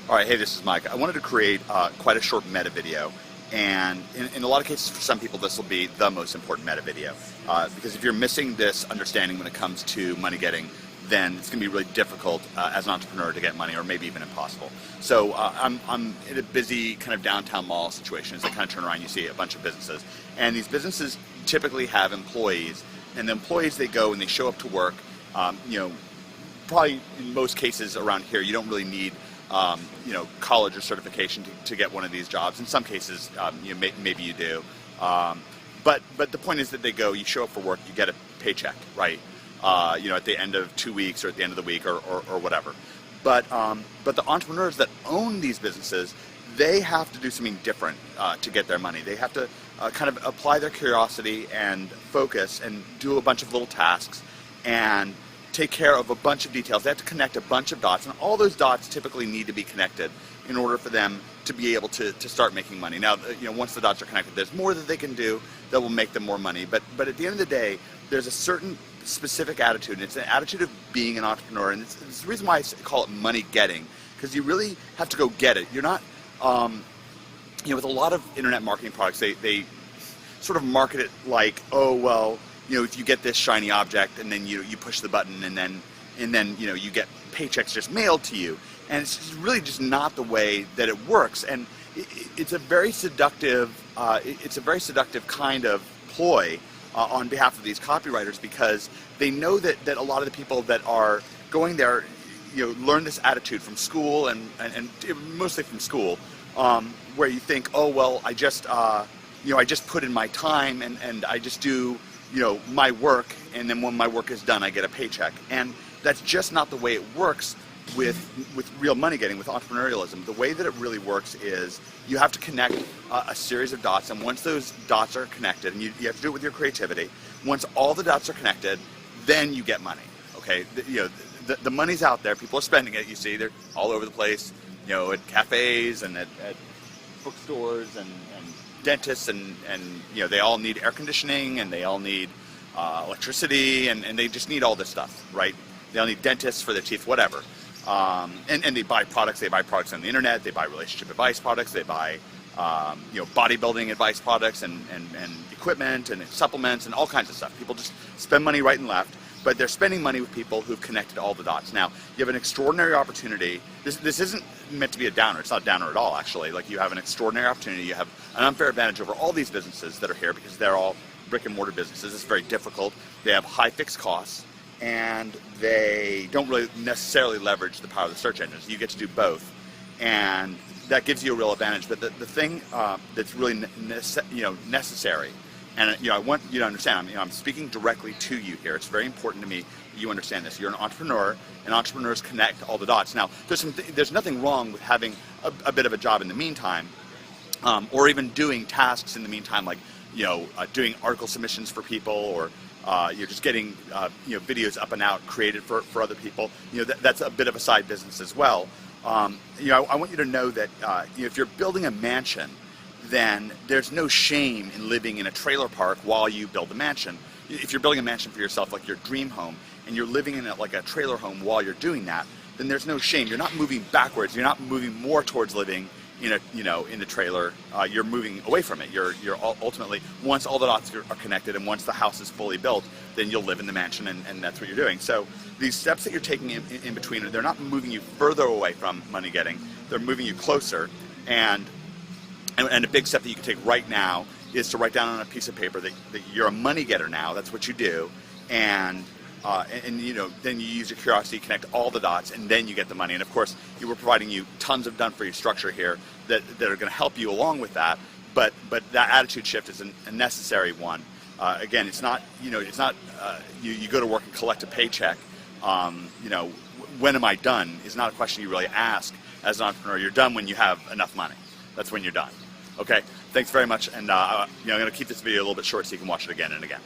Alright, hey, this is Mike. I wanted to create quite a short meta video, and in a lot of cases for some people this will be the most important meta video, because if you're missing this understanding when it comes to money getting, then it's going to be really difficult as an entrepreneur to get money, or maybe even impossible. So I'm in a busy kind of downtown mall situation. As I kind of turn around, you see a bunch of businesses, and these businesses typically have employees, and the employees, they go and they show up to work. Probably in most cases around here you don't really need college or certification to get one of these jobs. In some cases, maybe you do. But the point is that they go, you show up for work, you get a paycheck, right? At the end of 2 weeks or at the end of the week or whatever. But the entrepreneurs that own these businesses, they have to do something different to get their money. They have to kind of apply their curiosity and focus and do a bunch of little tasks and take care of a bunch of details. They have to connect a bunch of dots, and all those dots typically need to be connected in order for them to be able to start making money. Now, once the dots are connected, there's more that they can do that will make them more money. But at the end of the day, there's a certain specific attitude, and it's an attitude of being an entrepreneur, and it's the reason why I call it money getting, because you really have to go get it. You're not, with a lot of internet marketing products, they sort of market it like, oh, well, if you get this shiny object and then you push the button and then you get paychecks just mailed to you, and it's really just not the way that it works. And it's a very seductive kind of ploy on behalf of these copywriters, because they know that a lot of the people that are going there learn this attitude from school and mostly from school, where you think, oh well, I just put in my time and I just do my work, and then when my work is done I get a paycheck. And that's just not the way it works with real money getting, with entrepreneurialism. The way that it really works is you have to connect a series of dots, and once those dots are connected, and you have to do it with your creativity, once all the dots are connected, then you get money. Okay, the money's out there, people are spending it, you see, they're all over the place, at cafes and at bookstores and dentists, and they all need air conditioning, and they all need electricity, and they just need all this stuff, right? They all need dentists for their teeth, whatever. And they buy products. They buy products on the internet. They buy relationship advice products. They buy bodybuilding advice products and equipment and supplements and all kinds of stuff. People just spend money right and left, but they're spending money with people who've connected all the dots. Now, you have an extraordinary opportunity. This isn't meant to be a downer. It's not a downer at all, actually. Like, you have an extraordinary opportunity. You have an unfair advantage over all these businesses that are here, because they're all brick and mortar businesses. It's very difficult. They have high fixed costs, and they don't really necessarily leverage the power of the search engines. You get to do both, and that gives you a real advantage. But the thing that's really necessary, and I want you to understand, I'm speaking directly to you here. It's very important to me that you understand this. You're an entrepreneur, and entrepreneurs connect all the dots. Now, there's nothing wrong with having a bit of a job in the meantime, or even doing tasks in the meantime, like doing article submissions for people, or you're just getting videos up and out created for other people. That's a bit of a side business as well. I want you to know that if you're building a mansion, then there's no shame in living in a trailer park while you build the mansion. If you're building a mansion for yourself, like your dream home, and you're living in it like a trailer home while you're doing that, then there's no shame. You're not moving backwards. You're not moving more towards living in a trailer. You're moving away from it. You're ultimately, once all the dots are connected and once the house is fully built, then you'll live in the mansion, and that's what you're doing. So these steps that you're taking in between, they're not moving you further away from money getting. They're moving you closer. And a big step that you can take right now is to write down on a piece of paper that you're a money getter now. That's what you do, and then you use your curiosity, connect all the dots, and then you get the money. And of course, we're providing you tons of done-for-you structure here that are going to help you along with that. But that attitude shift is a necessary one. Again, it's not you go to work and collect a paycheck. When am I done is not a question you really ask as an entrepreneur. You're done when you have enough money. That's when you're done. Okay, thanks very much, and I'm going to keep this video a little bit short so you can watch it again and again.